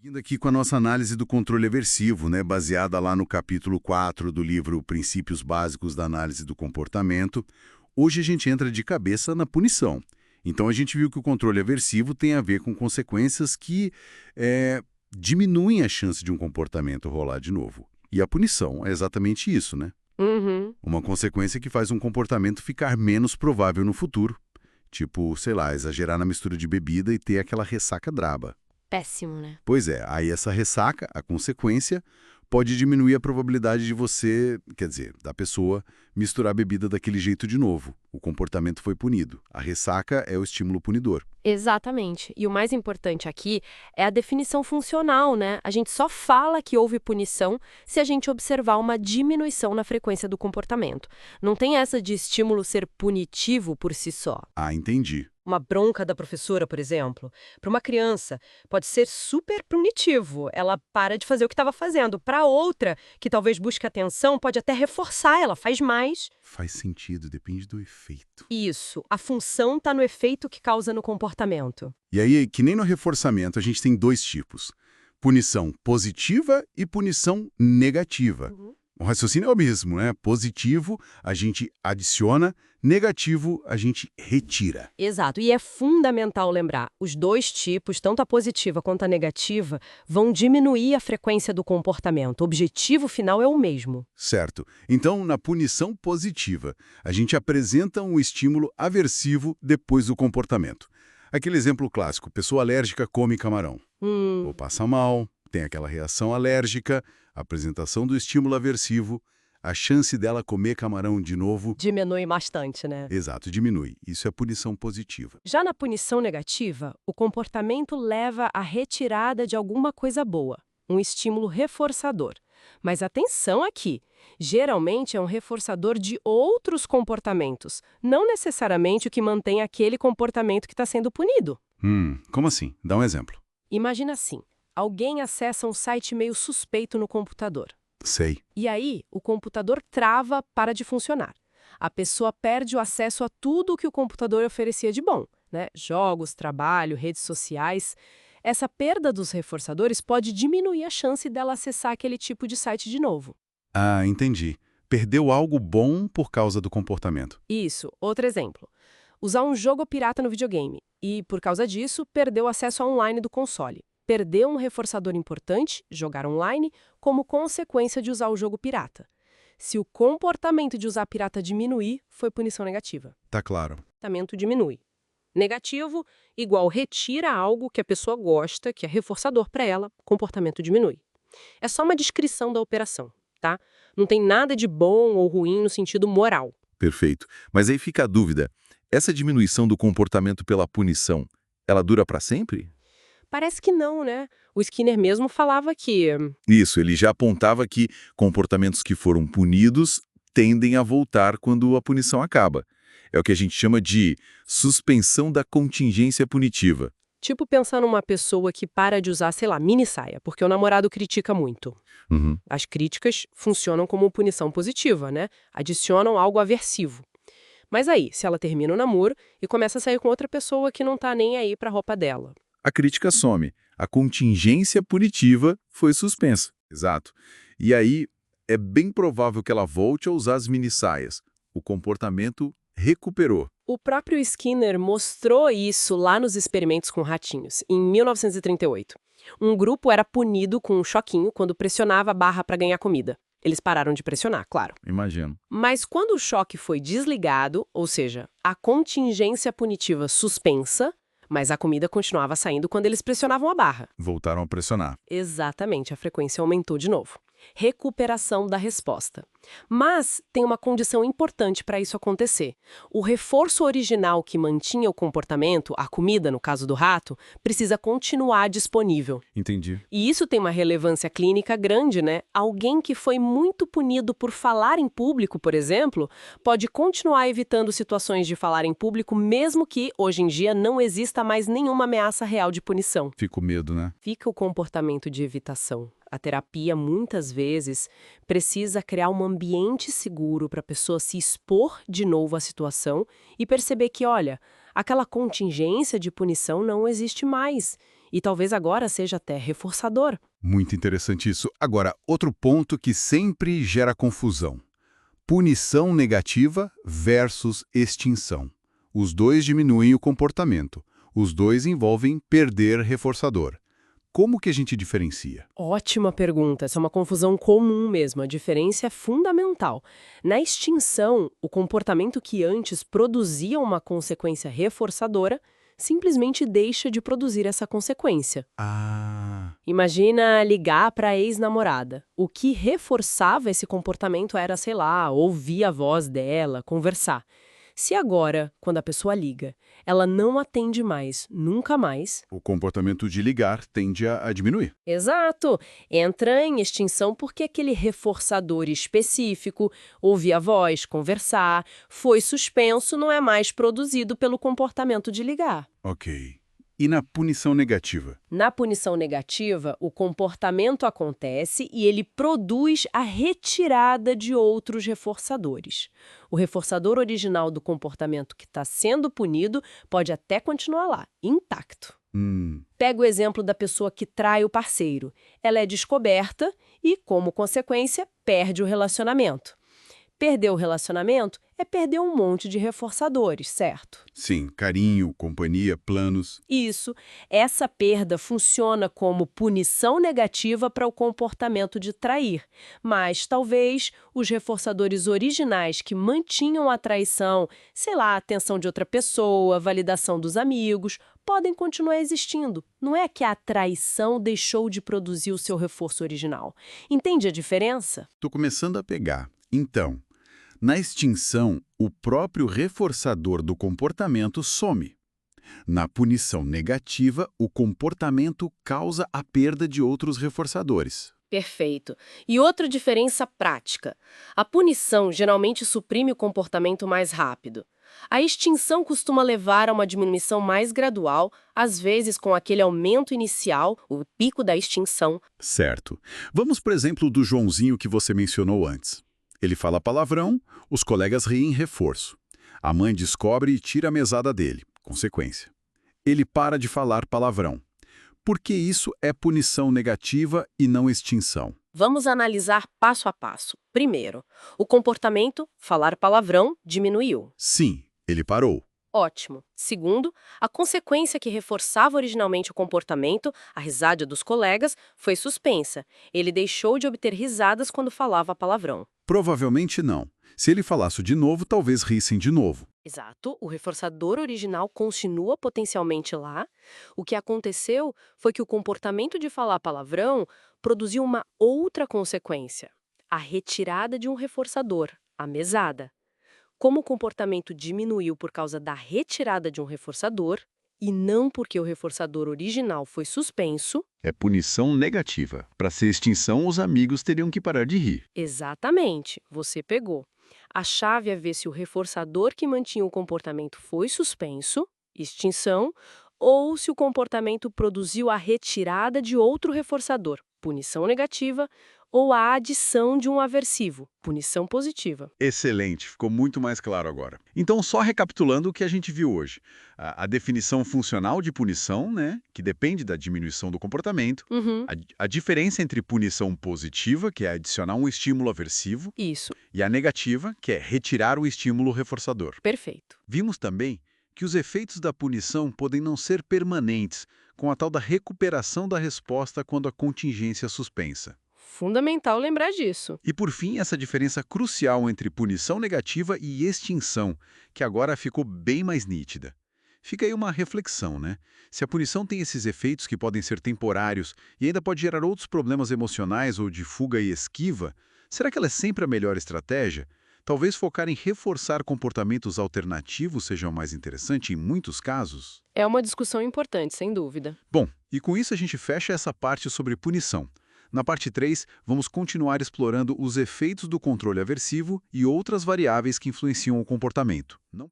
Seguindo aqui com a nossa análise do controle aversivo, né, baseada lá no capítulo 4 do livro Princípios Básicos da Análise do Comportamento, hoje a gente entra de cabeça na punição. Então a gente viu que o controle aversivo tem a ver com consequências que diminuem a chance de um comportamento rolar de novo. E a punição é exatamente isso, né? Uhum. Uma consequência que faz um comportamento ficar menos provável no futuro. Tipo, sei lá, exagerar na mistura de bebida e ter aquela ressaca braba. Péssimo, né? Pois é, aí essa ressaca, a consequência, pode diminuir a probabilidade de você, quer dizer, da pessoa, misturar a bebida daquele jeito de novo. O comportamento foi punido. A ressaca é o estímulo punidor. Exatamente. E o mais importante aqui é a definição funcional, né? A gente só fala que houve punição se a gente observar uma diminuição na frequência do comportamento. Não tem essa de estímulo ser punitivo por si só. Ah, entendi. Uma bronca da professora, por exemplo, para uma criança pode ser super punitivo. Ela para de fazer o que estava fazendo. Para outra, que talvez busque atenção, pode até reforçar, ela faz mais. Faz sentido, depende do efeito. Isso, a função está no efeito que causa no comportamento. E aí, que nem no reforçamento, a gente tem dois tipos. Punição positiva e punição negativa. O raciocínio é o mesmo, né? Positivo, a gente adiciona, negativo, a gente retira. Exato, e é fundamental lembrar, os dois tipos, tanto a positiva quanto a negativa, vão diminuir a frequência do comportamento. O objetivo final é o mesmo. Certo. Então, na punição positiva, a gente apresenta um estímulo aversivo depois do comportamento. Aquele exemplo clássico, pessoa alérgica come camarão. Ou passa mal, tem aquela reação alérgica, apresentação do estímulo aversivo, a chance dela comer camarão de novo... Diminui bastante, né? Exato, diminui. Isso é punição positiva. Já na punição negativa, o comportamento leva à retirada de alguma coisa boa, um estímulo reforçador. Mas atenção aqui, geralmente é um reforçador de outros comportamentos, não necessariamente o que mantém aquele comportamento que está sendo punido. Como assim? Dá um exemplo. Imagina assim, alguém acessa um site meio suspeito no computador. Sei. E aí, o computador trava, para de funcionar. A pessoa perde o acesso a tudo o que o computador oferecia de bom, né? Jogos, trabalho, redes sociais. Essa perda dos reforçadores pode diminuir a chance dela acessar aquele tipo de site de novo. Ah, entendi. Perdeu algo bom por causa do comportamento. Isso. Outro exemplo. Usar um jogo pirata no videogame e, por causa disso, perdeu o acesso online do console. Perdeu um reforçador importante, jogar online, como consequência de usar o jogo pirata. Se o comportamento de usar pirata diminuir, foi punição negativa. Tá claro. Comportamento diminui. Negativo, igual retira algo que a pessoa gosta, que é reforçador para ela, comportamento diminui. É só uma descrição da operação, tá? Não tem nada de bom ou ruim no sentido moral. Perfeito. Mas aí fica a dúvida. Essa diminuição do comportamento pela punição, ela dura para sempre? Parece que não, né? O Skinner mesmo falava que... Isso, ele já apontava que comportamentos que foram punidos tendem a voltar quando a punição acaba. É o que a gente chama de suspensão da contingência punitiva. Tipo pensar numa pessoa que para de usar, sei lá, mini saia, porque o namorado critica muito. As críticas funcionam como punição positiva, né? Adicionam algo aversivo. Mas aí, se ela termina o namoro e começa a sair com outra pessoa que não tá nem aí pra roupa dela. A crítica some. A contingência punitiva foi suspensa. Exato. E aí, é bem provável que ela volte a usar as minissaias. O comportamento recuperou. O próprio Skinner mostrou isso lá nos experimentos com ratinhos, em 1938. Um grupo era punido com um choquinho quando pressionava a barra para ganhar comida. Eles pararam de pressionar, claro. Imagino. Mas quando o choque foi desligado, ou seja, a contingência punitiva suspensa, mas a comida continuava saindo quando eles pressionavam a barra. Voltaram a pressionar. Exatamente, a frequência aumentou de novo. Recuperação da resposta. Mas tem uma condição importante para isso acontecer. O reforço original que mantinha o comportamento, a comida, no caso do rato, precisa continuar disponível. Entendi. E isso tem uma relevância clínica grande, né? Alguém que foi muito punido por falar em público, por exemplo, pode continuar evitando situações de falar em público, mesmo que, hoje em dia, não exista mais nenhuma ameaça real de punição. Fica com medo, né? Fica o comportamento de evitação. A terapia, muitas vezes, precisa criar um ambiente seguro para a pessoa se expor de novo à situação e perceber que, olha, aquela contingência de punição não existe mais E talvez agora seja até reforçador. Muito interessante isso. Agora, outro ponto que sempre gera confusão. Punição negativa versus extinção. Os dois diminuem o comportamento. Os dois envolvem perder reforçador. Como que a gente diferencia? Ótima pergunta. Essa é uma confusão comum mesmo. A diferença é fundamental. Na extinção, o comportamento que antes produzia uma consequência reforçadora simplesmente deixa de produzir essa consequência. Ah, Imagina ligar para a ex-namorada. O que reforçava esse comportamento era, sei lá, ouvir a voz dela, conversar. Se agora, quando a pessoa liga, ela não atende mais, nunca mais. o comportamento de ligar tende a diminuir. Exato! Entra em extinção porque aquele reforçador específico, ouvir a voz, conversar, foi suspenso, não é mais produzido pelo comportamento de ligar. Ok. E na punição negativa? Na punição negativa, o comportamento acontece e ele produz a retirada de outros reforçadores. O reforçador original do comportamento que está sendo punido pode até continuar lá, intacto. Pega o exemplo da pessoa que trai o parceiro. Ela é descoberta e, como consequência, perde o relacionamento. Perder o relacionamento é perder um monte de reforçadores, certo? Sim, carinho, companhia, planos. Isso, essa perda funciona como punição negativa para o comportamento de trair, mas talvez os reforçadores originais que mantinham a traição, sei lá, a atenção de outra pessoa, validação dos amigos, podem continuar existindo. Não é que a traição deixou de produzir o seu reforço original. Entende a diferença? Tô começando a pegar. Então, na extinção, o próprio reforçador do comportamento some. Na punição negativa, o comportamento causa a perda de outros reforçadores. Perfeito. E outra diferença prática. A punição geralmente suprime o comportamento mais rápido. A extinção costuma levar a uma diminuição mais gradual, às vezes com aquele aumento inicial, o pico da extinção. Certo. Vamos, por exemplo, do Joãozinho que você mencionou antes. Ele fala palavrão, os colegas riem em reforço. A mãe descobre e tira a mesada dele, consequência. Ele para de falar palavrão. Por que isso é punição negativa e não extinção? Vamos analisar passo a passo. Primeiro, o comportamento, falar palavrão, diminuiu. Sim, ele parou. Ótimo. Segundo, a consequência que reforçava originalmente o comportamento, a risada dos colegas, foi suspensa. Ele deixou de obter risadas quando falava palavrão. Provavelmente não. Se ele falasse de novo, talvez rissem de novo. Exato, o reforçador original continua potencialmente lá. O que aconteceu foi que o comportamento de falar palavrão produziu uma outra consequência: a retirada de um reforçador, a mesada. Como o comportamento diminuiu por causa da retirada de um reforçador, e não porque o reforçador original foi suspenso. É punição negativa. Para ser extinção, os amigos teriam que parar de rir. Exatamente, você pegou. A chave é ver se o reforçador que mantinha o comportamento foi suspenso, extinção, ou se o comportamento produziu a retirada de outro reforçador, punição negativa, ou a adição de um aversivo, punição positiva. Excelente, ficou muito mais claro agora. Então, só recapitulando o que a gente viu hoje. A definição funcional de punição, né, que depende da diminuição do comportamento. A diferença entre punição positiva, que é adicionar um estímulo aversivo, Isso, e a negativa, que é retirar o estímulo reforçador. perfeito. Vimos também que os efeitos da punição podem não ser permanentes, com a tal da recuperação da resposta quando a contingência é suspensa. Fundamental lembrar disso. E, por fim, essa diferença crucial entre punição negativa e extinção, que agora ficou bem mais nítida. Fica aí uma reflexão, né? Se a punição tem esses efeitos que podem ser temporários e ainda pode gerar outros problemas emocionais ou de fuga e esquiva, será que ela é sempre a melhor estratégia? Talvez focar em reforçar comportamentos alternativos seja o mais interessante em muitos casos? É uma discussão importante, sem dúvida. Bom, e com isso a gente fecha essa parte sobre punição. Na parte 3, vamos continuar explorando os efeitos do controle aversivo e outras variáveis que influenciam o comportamento. Não